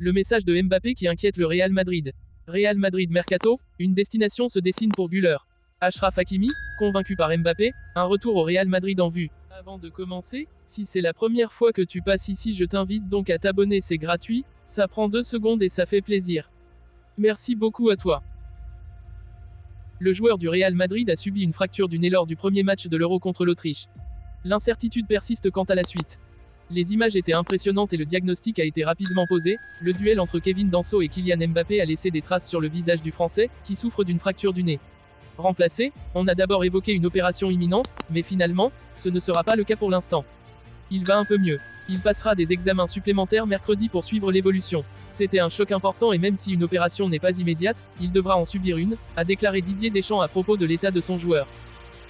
Le message de Mbappé qui inquiète le Real Madrid. Real Madrid Mercato, une destination se dessine pour Güler. Achraf Hakimi, convaincu par Mbappé, un retour au Real Madrid en vue. Avant de commencer, si c'est la première fois que tu passes ici, je t'invite donc à t'abonner, c'est gratuit, ça prend 2 secondes et ça fait plaisir. Merci beaucoup à toi. Le joueur du Real Madrid a subi une fracture du nez lors du premier match de l'Euro contre l'Autriche. L'incertitude persiste quant à la suite. Les images étaient impressionnantes et le diagnostic a été rapidement posé. Le duel entre Kevin Danso et Kylian Mbappé a laissé des traces sur le visage du Français, qui souffre d'une fracture du nez. Remplacé, on a d'abord évoqué une opération imminente, mais finalement, ce ne sera pas le cas pour l'instant. Il va un peu mieux. Il passera des examens supplémentaires mercredi pour suivre l'évolution. C'était un choc important et même si une opération n'est pas immédiate, il devra en subir une, a déclaré Didier Deschamps à propos de l'état de son joueur.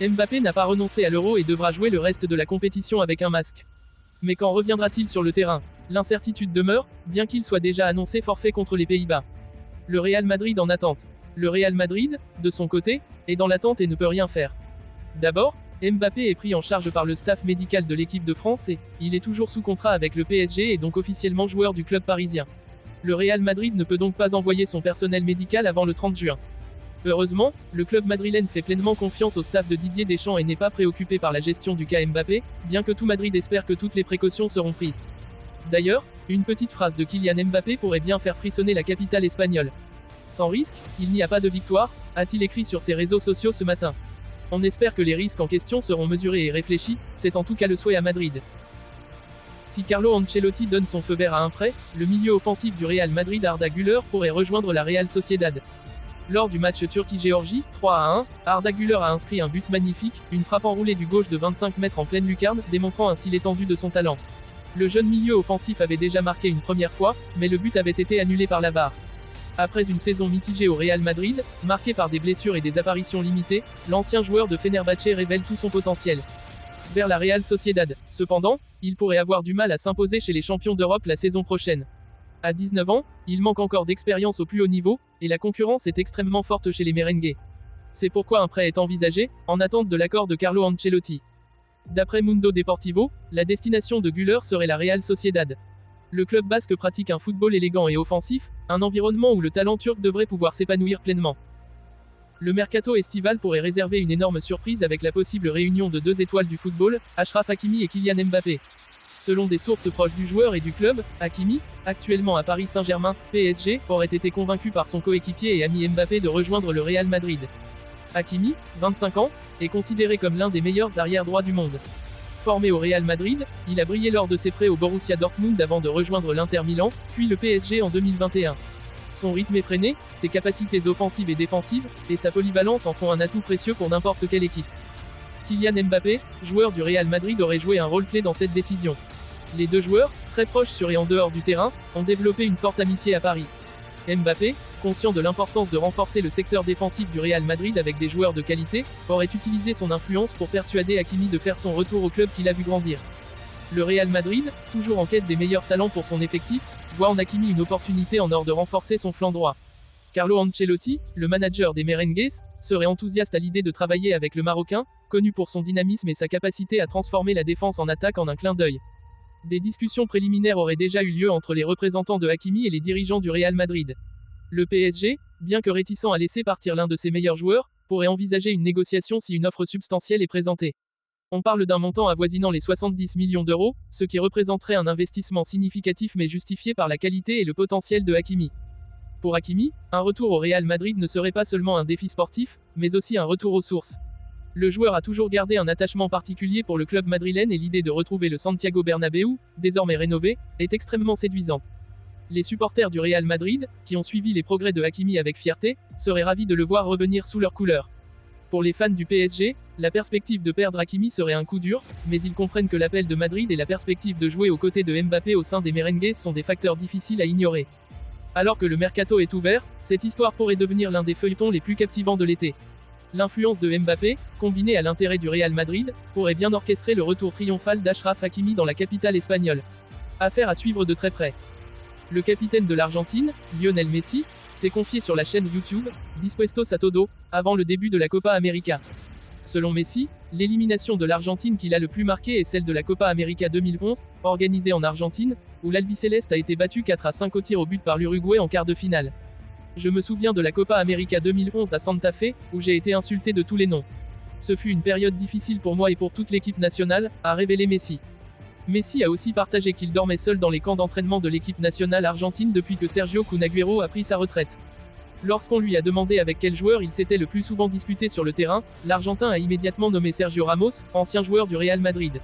Mbappé n'a pas renoncé à l'Euro et devra jouer le reste de la compétition avec un masque. Mais quand reviendra-t-il sur le terrain? L'incertitude demeure, bien qu'il soit déjà annoncé forfait contre les Pays-Bas. Le Real Madrid en attente. Le Real Madrid, de son côté, est dans l'attente et ne peut rien faire. D'abord, Mbappé est pris en charge par le staff médical de l'équipe de France et il est toujours sous contrat avec le PSG et donc officiellement joueur du club parisien. Le Real Madrid ne peut donc pas envoyer son personnel médical avant le 30 juin. Heureusement, le club madrilène fait pleinement confiance au staff de Didier Deschamps et n'est pas préoccupé par la gestion du cas Mbappé, bien que tout Madrid espère que toutes les précautions seront prises. D'ailleurs, une petite phrase de Kylian Mbappé pourrait bien faire frissonner la capitale espagnole. Sans risque, il n'y a pas de victoire, a-t-il écrit sur ses réseaux sociaux ce matin. On espère que les risques en question seront mesurés et réfléchis, c'est en tout cas le souhait à Madrid. Si Carlo Ancelotti donne son feu vert à un prêt, le milieu offensif du Real Madrid Arda Güler pourrait rejoindre la Real Sociedad. Lors du match Turquie-Géorgie, 3-1, Arda Güler a inscrit un but magnifique, une frappe enroulée du gauche de 25 mètres en pleine lucarne, démontrant ainsi l'étendue de son talent. Le jeune milieu offensif avait déjà marqué une première fois, mais le but avait été annulé par la VAR. Après une saison mitigée au Real Madrid, marquée par des blessures et des apparitions limitées, l'ancien joueur de Fenerbahçe révèle tout son potentiel. Vers la Real Sociedad, cependant, il pourrait avoir du mal à s'imposer chez les champions d'Europe la saison prochaine. À 19 ans, il manque encore d'expérience au plus haut niveau, et la concurrence est extrêmement forte chez les merengues. C'est pourquoi un prêt est envisagé, en attente de l'accord de Carlo Ancelotti. D'après Mundo Deportivo, la destination de Güler serait la Real Sociedad. Le club basque pratique un football élégant et offensif, un environnement où le talent turc devrait pouvoir s'épanouir pleinement. Le mercato estival pourrait réserver une énorme surprise avec la possible réunion de 2 étoiles du football, Achraf Hakimi et Kylian Mbappé. Selon des sources proches du joueur et du club, Hakimi, actuellement à Paris Saint-Germain, PSG, aurait été convaincu par son coéquipier et ami Mbappé de rejoindre le Real Madrid. Hakimi, 25 ans, est considéré comme l'un des meilleurs arrière-droits du monde. Formé au Real Madrid, il a brillé lors de ses prêts au Borussia Dortmund avant de rejoindre l'Inter Milan, puis le PSG en 2021. Son rythme effréné, ses capacités offensives et défensives, et sa polyvalence en font un atout précieux pour n'importe quelle équipe. Kylian Mbappé, joueur du Real Madrid, aurait joué un rôle clé dans cette décision. Les deux joueurs, très proches sur et en dehors du terrain, ont développé une forte amitié à Paris. Mbappé, conscient de l'importance de renforcer le secteur défensif du Real Madrid avec des joueurs de qualité, aurait utilisé son influence pour persuader Hakimi de faire son retour au club qu'il a vu grandir. Le Real Madrid, toujours en quête des meilleurs talents pour son effectif, voit en Hakimi une opportunité en or de renforcer son flanc droit. Carlo Ancelotti, le manager des merengues, serait enthousiaste à l'idée de travailler avec le Marocain, connu pour son dynamisme et sa capacité à transformer la défense en attaque en un clin d'œil. Des discussions préliminaires auraient déjà eu lieu entre les représentants de Hakimi et les dirigeants du Real Madrid. Le PSG, bien que réticent à laisser partir l'un de ses meilleurs joueurs, pourrait envisager une négociation si une offre substantielle est présentée. On parle d'un montant avoisinant les 70 millions d'euros, ce qui représenterait un investissement significatif mais justifié par la qualité et le potentiel de Hakimi. Pour Hakimi, un retour au Real Madrid ne serait pas seulement un défi sportif, mais aussi un retour aux sources. Le joueur a toujours gardé un attachement particulier pour le club madrilène et l'idée de retrouver le Santiago Bernabéu, désormais rénové, est extrêmement séduisante. Les supporters du Real Madrid, qui ont suivi les progrès de Hakimi avec fierté, seraient ravis de le voir revenir sous leurs couleurs. Pour les fans du PSG, la perspective de perdre Hakimi serait un coup dur, mais ils comprennent que l'appel de Madrid et la perspective de jouer aux côtés de Mbappé au sein des merengues sont des facteurs difficiles à ignorer. Alors que le mercato est ouvert, cette histoire pourrait devenir l'un des feuilletons les plus captivants de l'été. L'influence de Mbappé, combinée à l'intérêt du Real Madrid, pourrait bien orchestrer le retour triomphal d'Achraf Hakimi dans la capitale espagnole. Affaire à suivre de très près. Le capitaine de l'Argentine, Lionel Messi, s'est confié sur la chaîne YouTube, Dispuestos a todo, avant le début de la Copa América. Selon Messi, l'élimination de l'Argentine qui l'a le plus marqué est celle de la Copa América 2011, organisée en Argentine, où l'Albiceleste a été battu 4-5 au tir au but par l'Uruguay en quart de finale. Je me souviens de la Copa América 2011 à Santa Fe, où j'ai été insulté de tous les noms. Ce fut une période difficile pour moi et pour toute l'équipe nationale, a révélé Messi. Messi a aussi partagé qu'il dormait seul dans les camps d'entraînement de l'équipe nationale argentine depuis que Sergio Kun Agüero a pris sa retraite. Lorsqu'on lui a demandé avec quel joueur il s'était le plus souvent disputé sur le terrain, l'Argentin a immédiatement nommé Sergio Ramos, ancien joueur du Real Madrid.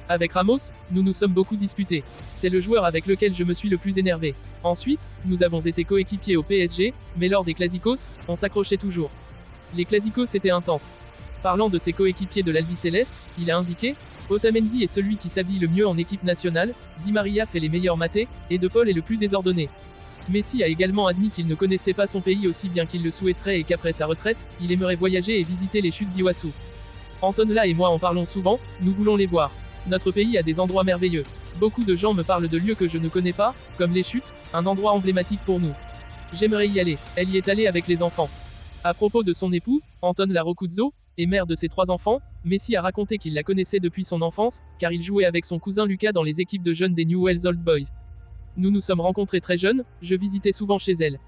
Avec Ramos, nous nous sommes beaucoup disputés. C'est le joueur avec lequel je me suis le plus énervé. Ensuite, nous avons été coéquipiers au PSG, mais lors des Clásicos, on s'accrochait toujours. Les Clásicos étaient intenses. Parlant de ses coéquipiers de l'Albiceleste, il a indiqué « Otamendi est celui qui s'habille le mieux en équipe nationale, Di Maria fait les meilleurs matés, et De Paul est le plus désordonné ». Messi a également admis qu'il ne connaissait pas son pays aussi bien qu'il le souhaiterait et qu'après sa retraite, il aimerait voyager et visiter les chutes d'Iguassou. Antonella et moi en parlons souvent, nous voulons les voir. Notre pays a des endroits merveilleux. Beaucoup de gens me parlent de lieux que je ne connais pas, comme les chutes, un endroit emblématique pour nous. J'aimerais y aller, elle y est allée avec les enfants. À propos de son époux, Anton Larocuzzo, et mère de ses 3 enfants, Messi a raconté qu'il la connaissait depuis son enfance, car il jouait avec son cousin Lucas dans les équipes de jeunes des Newell's Old Boys. Nous nous sommes rencontrés très jeunes, je visitais souvent chez elle.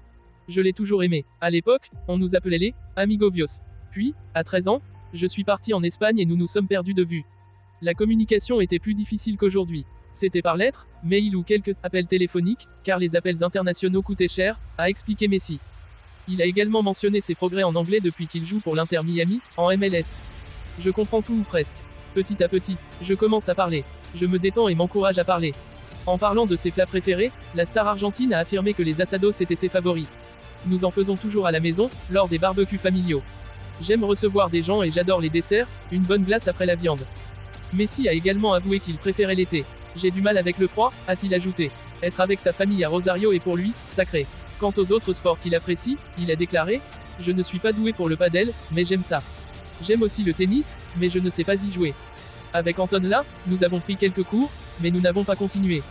Je l'ai toujours aimée. À l'époque, on nous appelait les Amigovios. Puis, à 13 ans, je suis parti en Espagne et nous nous sommes perdus de vue. La communication était plus difficile qu'aujourd'hui. C'était par lettres, mail ou quelques appels téléphoniques, car les appels internationaux coûtaient cher, a expliqué Messi. Il a également mentionné ses progrès en anglais depuis qu'il joue pour l'Inter Miami, en MLS. Je comprends tout ou presque. Petit à petit, je commence à parler. Je me détends et m'encourage à parler. En parlant de ses plats préférés, la star argentine a affirmé que les asados étaient ses favoris. Nous en faisons toujours à la maison, lors des barbecues familiaux. J'aime recevoir des gens et j'adore les desserts, une bonne glace après la viande. Messi a également avoué qu'il préférait l'été. J'ai du mal avec le froid, a-t-il ajouté. Être avec sa famille à Rosario est pour lui, sacré. Quant aux autres sports qu'il apprécie, il a déclaré « Je ne suis pas doué pour le padel, mais j'aime ça. J'aime aussi le tennis, mais je ne sais pas y jouer. Avec Antonella, nous avons pris quelques cours, mais nous n'avons pas continué.